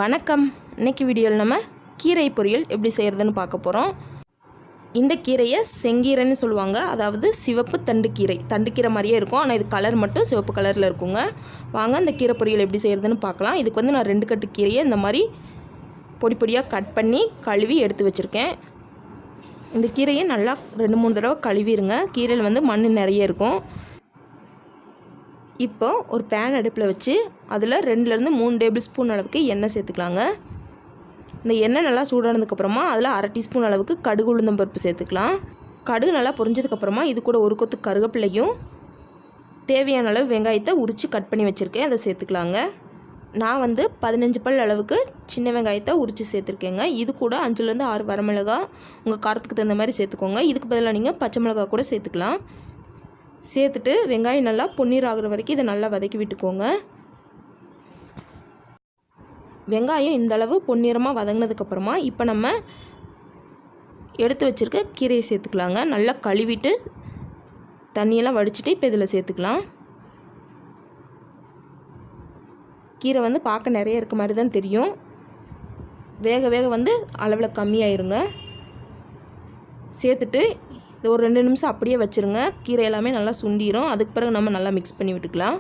வணக்கம். இன்னைக்கு வீடியோவில் நம்ம கீரை பொரியல் எப்படி செய்கிறதுன்னு பார்க்க போகிறோம். இந்த கீரையை செங்கீரைன்னு சொல்லுவாங்க. அதாவது சிவப்பு தண்டுக்கீரை, தண்டுக்கீரை மாதிரியே இருக்கும். ஆனால் இது கலர் மட்டும் சிவப்பு கலரில் இருக்குங்க. வாங்க இந்த கீரை பொரியல் எப்படி செய்கிறதுன்னு பார்க்கலாம். இதுக்கு வந்து நான் 2 கட்டு கீரையை இந்த மாதிரி பொடி பொடியாக கட் பண்ணி கழுவி எடுத்து வச்சுருக்கேன். இந்த கீரையை நல்லா 2-3 தடவை கழுவிடுங்க. கீரையில் வந்து மண் நிறைய இருக்கும். இப்போ ஒரு பேன் அடுப்பில் வச்சு அதில் 2-3 டேபிள் ஸ்பூன் அளவுக்கு எண்ணெய் சேர்த்துக்கலாங்க. இந்த எண்ணெய் நல்லா சூடானதுக்கப்புறமா அதில் 1/2 டீஸ்பூன் அளவுக்கு கடுகு உளுந்தம் பருப்பு சேர்த்துக்கலாம். கடுகு நல்லா பொரிஞ்சதுக்கப்புறமா இது கூட ஒரு கொத்து கருவேப்பிலையும் தேவையான அளவு வெங்காயத்தை உரித்து கட் பண்ணி வச்சுருக்கேன், அதை சேர்த்துக்கலாங்க. நான் வந்து 15 பல் அளவுக்கு சின்ன வெங்காயத்தை உரித்து சேர்த்துருக்கேங்க. இது கூட 5-6 வரமிளகா உங்கள் காரத்துக்கு தகுந்த மாதிரி சேர்த்துக்கோங்க. இதுக்கு பதிலாக நீங்கள் பச்சை மிளகா கூட சேர்த்துக்கலாம். சேர்த்துட்டு வெங்காயம் நல்லா பொன்னீர் ஆகுற வரைக்கும் இதை நல்லா வதக்கி விட்டுக்கோங்க. வெங்காயம் இந்த அளவு பொன்னிறமாக வதங்கினதுக்கப்புறமா இப்போ நம்ம எடுத்து வச்சுருக்க கீரையை சேர்த்துக்கலாங்க. நல்லா கழுவிட்டு தண்ணியெல்லாம் வடிச்சிட்டு இப்போ இதில் சேர்த்துக்கலாம். கீரை வந்து பார்க்க நிறைய இருக்க மாதிரி தான் தெரியும். வேக வேக வந்து அளவில் கம்மியாயிருங்க. சேர்த்துட்டு இது ஒரு 2 நிமிஷம் அப்படியே வச்சுருங்க. கீரை எல்லாமே நல்லா சுண்டிடும். அதுக்கு பிறகு நம்ம நல்லா மிக்ஸ் பண்ணி விட்டுக்கலாம்.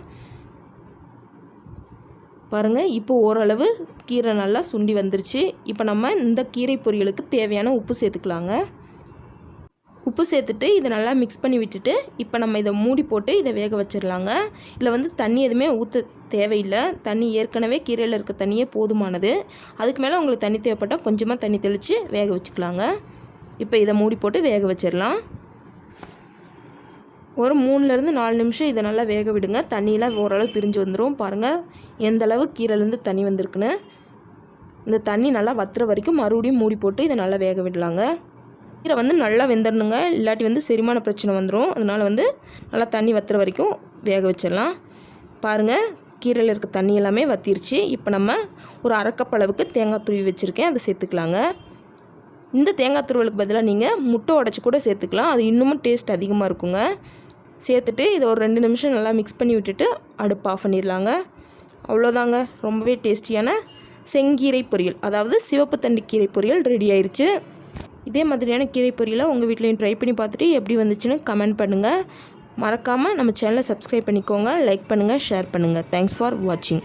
பாருங்கள், இப்போ ஓரளவு கீரை நல்லா சுண்டி வந்துருச்சு. இப்போ நம்ம இந்த கீரை பொரியலுக்கு தேவையான உப்பு சேர்த்துக்கலாங்க. உப்பு சேர்த்துட்டு இதை நல்லா மிக்ஸ் பண்ணி விட்டுட்டு இப்போ நம்ம இதை மூடி போட்டு இதை வேக வச்சிடலாங்க. இதில் வந்து தண்ணி எதுவுமே ஊற்ற தேவையில்லை. தண்ணி ஏற்கனவே கீரையில் இருக்க தண்ணியே போதுமானது. அதுக்கு மேலே உங்களுக்கு தண்ணி தேவைப்பட்டால் கொஞ்சமாக தண்ணி தெளித்து வேக வச்சுக்கலாங்க. இப்போ இதை மூடி போட்டு வேக வச்சிடலாம். ஒரு 3-4 நிமிஷம் இதை நல்லா வேக விடுங்க. தண்ணியெலாம் ஓரளவு பிரிஞ்சு வந்துடும். பாருங்கள் எந்த அளவு கீரைலேருந்து தண்ணி வந்திருக்குன்னு. இந்த தண்ணி நல்லா வத்துற வரைக்கும் மறுபடியும் மூடி போட்டு இதை நல்லா வேக விடலாங்க. கீரை வந்து நல்லா வெந்துடணுங்க, இல்லாட்டி வந்து செரிமான பிரச்சனை வந்துடும். அதனால் வந்து நல்லா தண்ணி வத்துற வரைக்கும் வேக வச்சிடலாம். பாருங்கள், கீரையில் இருக்க தண்ணி எல்லாமே வத்திருச்சு. இப்போ நம்ம ஒரு 1/2 கப் அளவுக்கு தேங்காய் துருவி வச்சுருக்கேன், அதை சேர்த்துக்கலாங்க. இந்த தேங்காய் துருவலுக்கு பதிலாக நீங்கள் முட்டை உடச்சி கூட சேர்த்துக்கலாம். அது இன்னமும் டேஸ்ட் அதிகமாக இருக்குங்க. சேர்த்துட்டு இதை ஒரு 2 நிமிஷம் நல்லா மிக்ஸ் பண்ணி விட்டுட்டு அடுப்பு ஆஃப் பண்ணிடலாங்க. அவ்வளோதாங்க, ரொம்பவே டேஸ்டியான செங்கீரை பொரியல், அதாவது சிவப்பு தண்டு கீரை பொரியல் ரெடி ஆயிடுச்சு. இதே மாதிரியான கீரை பொரியலை உங்கள் வீட்லையும் ட்ரை பண்ணி பார்த்துட்டு எப்படி வந்துச்சுன்னு கமெண்ட் பண்ணுங்கள். மறக்காமல் நம்ம சேனலை சப்ஸ்கிரைப் பண்ணிக்கோங்க, லைக் பண்ணுங்கள், ஷேர் பண்ணுங்கள். தேங்க்ஸ் ஃபார் வாட்சிங்.